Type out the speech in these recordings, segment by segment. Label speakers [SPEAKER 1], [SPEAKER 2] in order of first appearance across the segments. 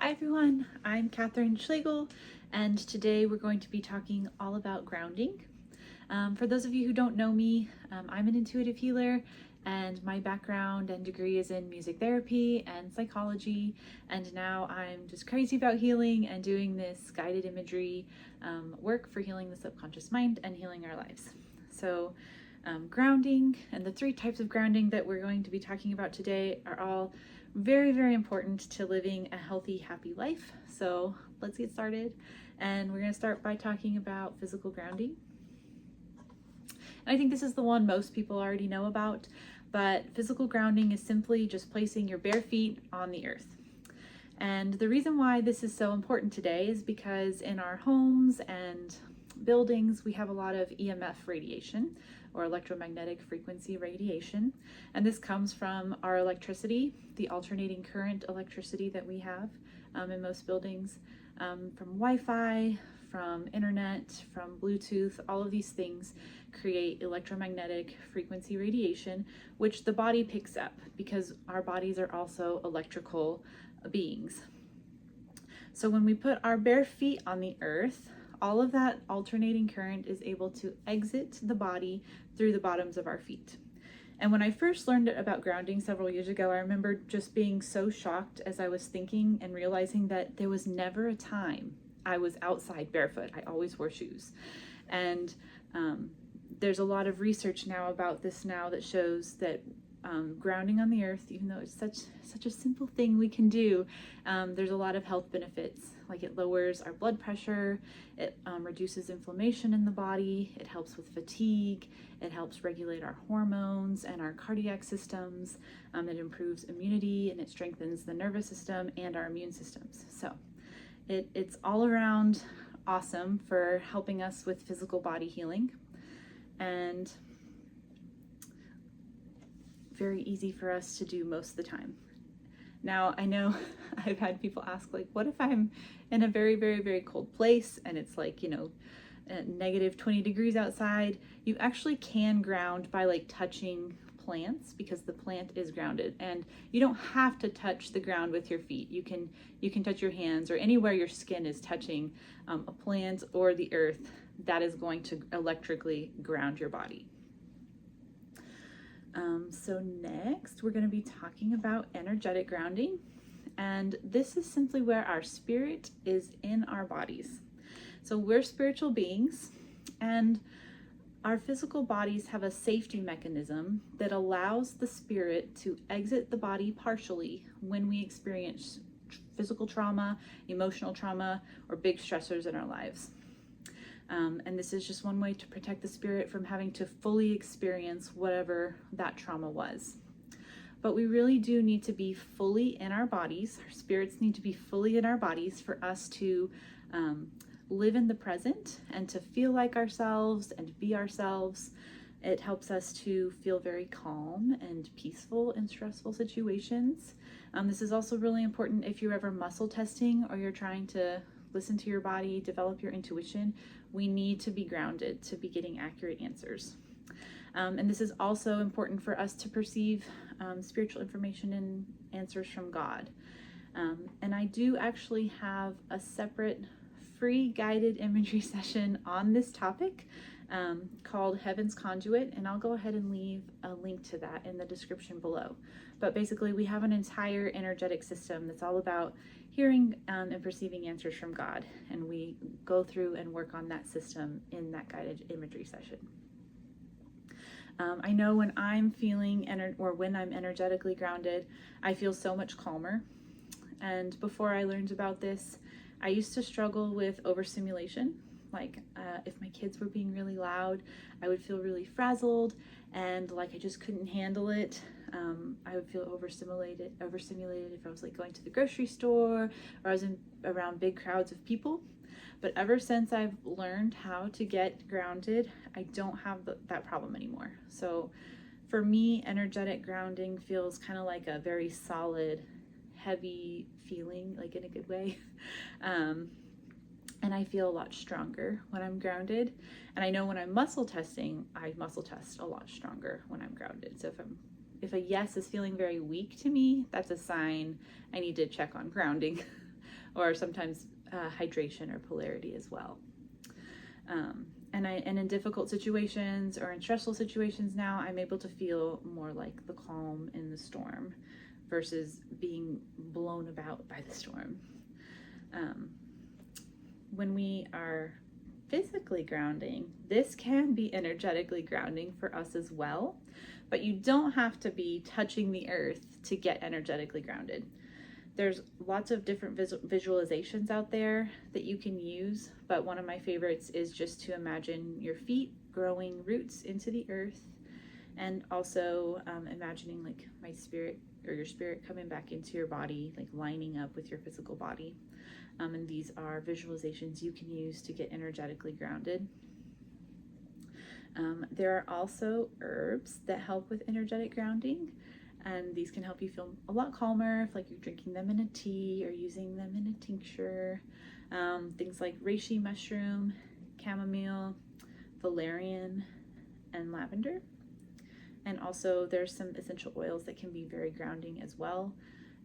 [SPEAKER 1] Hi everyone, I'm Catherine Schlegel, and today we're going to be talking all about grounding. For those of you who don't know me, I'm an intuitive healer, and my background and degree is in music therapy and psychology, and now I'm just crazy about healing and doing this guided imagery work for healing the subconscious mind and healing our lives. So grounding and the three types of grounding that we're going to be talking about today are all very, very important to living a healthy, happy life. So let's get started. And we're going to start by talking about physical grounding. And I think this is the one most people already know about, but physical grounding is simply just placing your bare feet on the earth. And the reason why this is so important today is because in our homes and buildings, we have a lot of EMF radiation, or electromagnetic frequency radiation. And this comes from our electricity, the alternating current electricity that we have in most buildings, from Wi-Fi, from internet, from Bluetooth. All of these things create electromagnetic frequency radiation, which the body picks up because our bodies are also electrical beings. So when we put our bare feet on the earth, all of that alternating current is able to exit the body through the bottoms of our feet. And when I first learned about grounding several years ago, I remember just being so shocked as I was thinking and realizing that there was never a time I was outside barefoot. I always wore shoes. And there's a lot of research now about this now that shows that grounding on the earth, even though it's such a simple thing we can do, there's a lot of health benefits. Like it lowers our blood pressure, it reduces inflammation in the body, it helps with fatigue, it helps regulate our hormones and our cardiac systems, it improves immunity, and it strengthens the nervous system and our immune systems. So it's all around awesome for helping us with physical body healing, and very easy for us to do most of the time. Now, I know I've had people ask, like, what if I'm in a very, very, very cold place and it's like, negative 20 degrees outside? You actually can ground by like touching plants because the plant is grounded, and you don't have to touch the ground with your feet. You can touch your hands or anywhere your skin is touching a plant or the earth. That is going to electrically ground your body. So next we're going to be talking about energetic grounding, and this is simply where our spirit is in our bodies. So we're spiritual beings, and our physical bodies have a safety mechanism that allows the spirit to exit the body partially when we experience physical trauma, emotional trauma, or big stressors in our lives. And this is just one way to protect the spirit from having to fully experience whatever that trauma was. But we really do need to be fully in our bodies. Our spirits need to be fully in our bodies for us to live in the present and to feel like ourselves and be ourselves. It helps us to feel very calm and peaceful in stressful situations. This is also really important if you're ever muscle testing or you're trying to listen to your body, develop your intuition. We need to be grounded to be getting accurate answers. And this is also important for us to perceive spiritual information and answers from God. And I do actually have a separate free guided imagery session on this topic called Heaven's Conduit, and I'll go ahead and leave a link to that in the description below. But basically, we have an entire energetic system that's all about hearing and perceiving answers from God, and we go through and work on that system in that guided imagery session. I know when I'm feeling when I'm energetically grounded, I feel so much calmer. And before I learned about this, I used to struggle with overstimulation. Like if my kids were being really loud, I would feel really frazzled and like I just couldn't handle it. I would feel overstimulated if I was like going to the grocery store or I was around big crowds of people. But ever since I've learned how to get grounded, I don't have that problem anymore. So for me, energetic grounding feels kind of like a very solid, heavy feeling, like in a good way. And I feel a lot stronger when I'm grounded. And I know when I'm muscle testing, I muscle test a lot stronger when I'm grounded. So if a yes is feeling very weak to me, that's a sign I need to check on grounding. or sometimes hydration or polarity as well. And in difficult situations or in stressful situations now, I'm able to feel more like the calm in the storm versus being blown about by the storm. When we are physically grounding, this can be energetically grounding for us as well, but you don't have to be touching the earth to get energetically grounded. There's lots of different visualizations out there that you can use, but one of my favorites is just to imagine your feet growing roots into the earth, and also imagining like my spirit or your spirit coming back into your body, like lining up with your physical body. And these are visualizations you can use to get energetically grounded. There are also herbs that help with energetic grounding, and these can help you feel a lot calmer if like you're drinking them in a tea or using them in a tincture. Things like reishi mushroom, chamomile, valerian, and lavender. And also there's some essential oils that can be very grounding as well,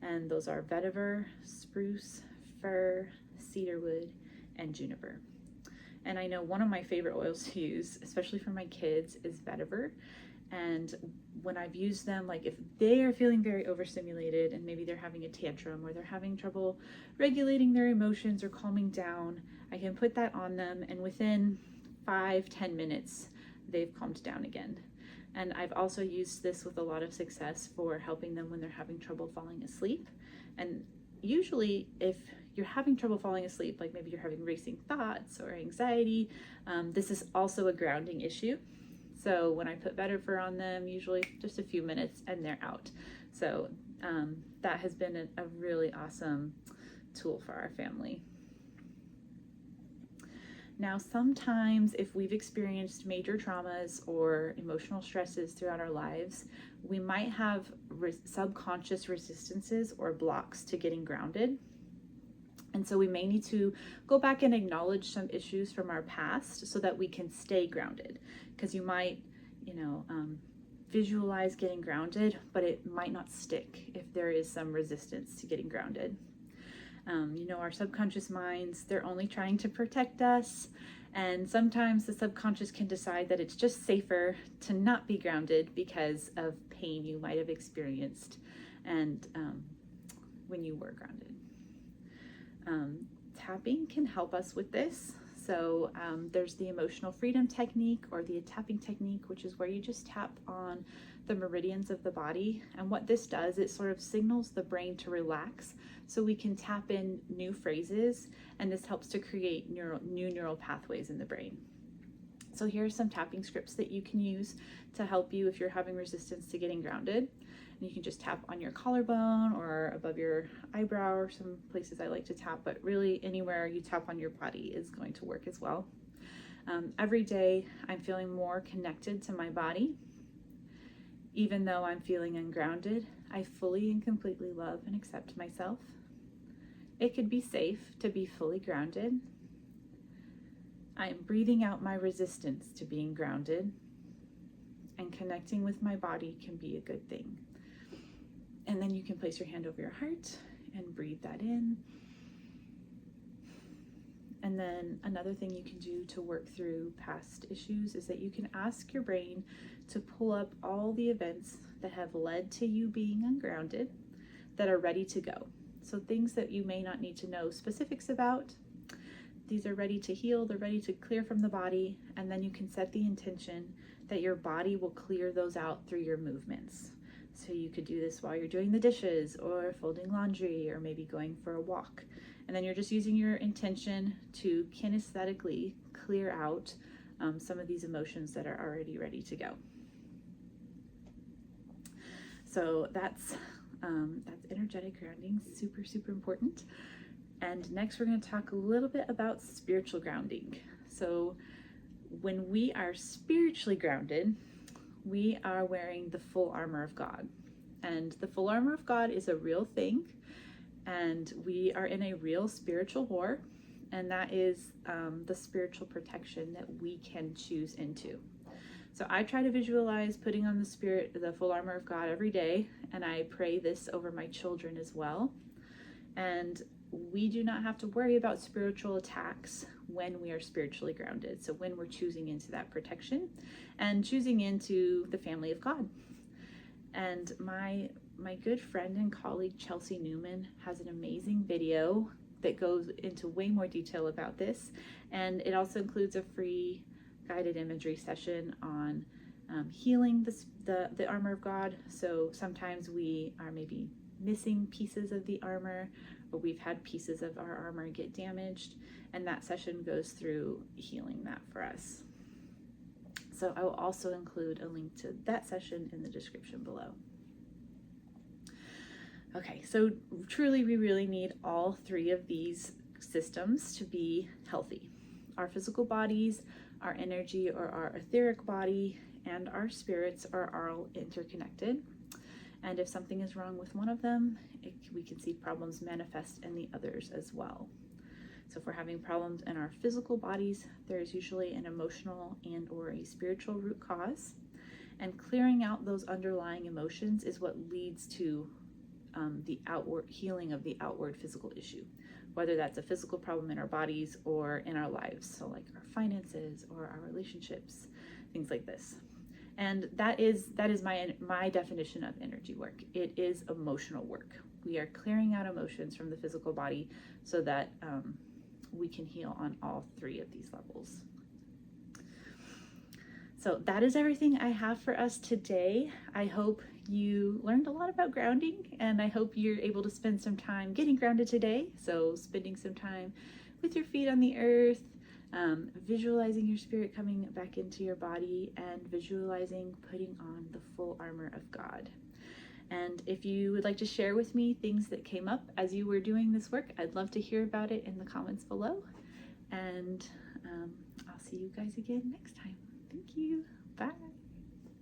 [SPEAKER 1] and those are vetiver, spruce, fir, cedarwood, and juniper. And I know one of my favorite oils to use, especially for my kids, is vetiver. And when I've used them, like if they are feeling very overstimulated and maybe they're having a tantrum or they're having trouble regulating their emotions or calming down, I can put that on them, and within 5-10 minutes, they've calmed down again. And I've also used this with a lot of success for helping them when they're having trouble falling asleep. And usually if you're having trouble falling asleep, like maybe you're having racing thoughts or anxiety, this is also a grounding issue. So when I put vetiver on them, usually just a few minutes and they're out. So that has been a really awesome tool for our family. Now, sometimes if we've experienced major traumas or emotional stresses throughout our lives, we might have subconscious resistances or blocks to getting grounded. And so we may need to go back and acknowledge some issues from our past so that we can stay grounded. Because you might, visualize getting grounded, but it might not stick if there is some resistance to getting grounded. Our subconscious minds, they're only trying to protect us. And sometimes the subconscious can decide that it's just safer to not be grounded because of pain you might have experienced and when you were grounded. Tapping can help us with this. So there's the emotional freedom technique or the tapping technique, which is where you just tap on the meridians of the body. And what this does, it sort of signals the brain to relax so we can tap in new phrases, and this helps to create new neural pathways in the brain. So here are some tapping scripts that you can use to help you if you're having resistance to getting grounded. And you can just tap on your collarbone or above your eyebrow, or some places I like to tap, but really anywhere you tap on your body is going to work as well. Every day I'm feeling more connected to my body. Even though I'm feeling ungrounded, I fully and completely love and accept myself. It could be safe to be fully grounded. I am breathing out my resistance to being grounded, and connecting with my body can be a good thing. And then you can place your hand over your heart and breathe that in. And then another thing you can do to work through past issues is that you can ask your brain to pull up all the events that have led to you being ungrounded that are ready to go. So things that you may not need to know specifics about, these are ready to heal, they're ready to clear from the body, and then you can set the intention that your body will clear those out through your movements. So you could do this while you're doing the dishes or folding laundry or maybe going for a walk. And then you're just using your intention to kinesthetically clear out some of these emotions that are already ready to go. So that's energetic grounding, super, super important. And next we're going to talk a little bit about spiritual grounding. So when we are spiritually grounded, we are wearing the full armor of God. And the full armor of God is a real thing. And we are in a real spiritual war. And that is the spiritual protection that we can choose into. So I try to visualize putting on the full armor of God every day. And I pray this over my children as well. And we do not have to worry about spiritual attacks when we are spiritually grounded. So when we're choosing into that protection and choosing into the family of God. And my good friend and colleague Chelsea Newman has an amazing video that goes into way more detail about this, and it also includes a free guided imagery session on healing the armor of God. So sometimes we are maybe missing pieces of the armor, or we've had pieces of our armor get damaged, and that session goes through healing that for us. So I will also include a link to that session in the description below. Okay, so truly we really need all three of these systems to be healthy. Our physical bodies, our energy or our etheric body, and our spirits are all interconnected. And if something is wrong with one of them, we can see problems manifest in the others as well. So if we're having problems in our physical bodies, there's usually an emotional and or a spiritual root cause. And clearing out those underlying emotions is what leads to the outward healing of the outward physical issue, whether that's a physical problem in our bodies or in our lives. So like our finances or our relationships, things like this. And that is my definition of energy work. It is emotional work. We are clearing out emotions from the physical body so that we can heal on all three of these levels. So that is everything I have for us today. I hope you learned a lot about grounding, and I hope you're able to spend some time getting grounded today. So spending some time with your feet on the earth, visualizing your spirit coming back into your body, and visualizing putting on the full armor of God. And if you would like to share with me things that came up as you were doing this work, I'd love to hear about it in the comments below. And I'll see you guys again next time. Thank you. Bye.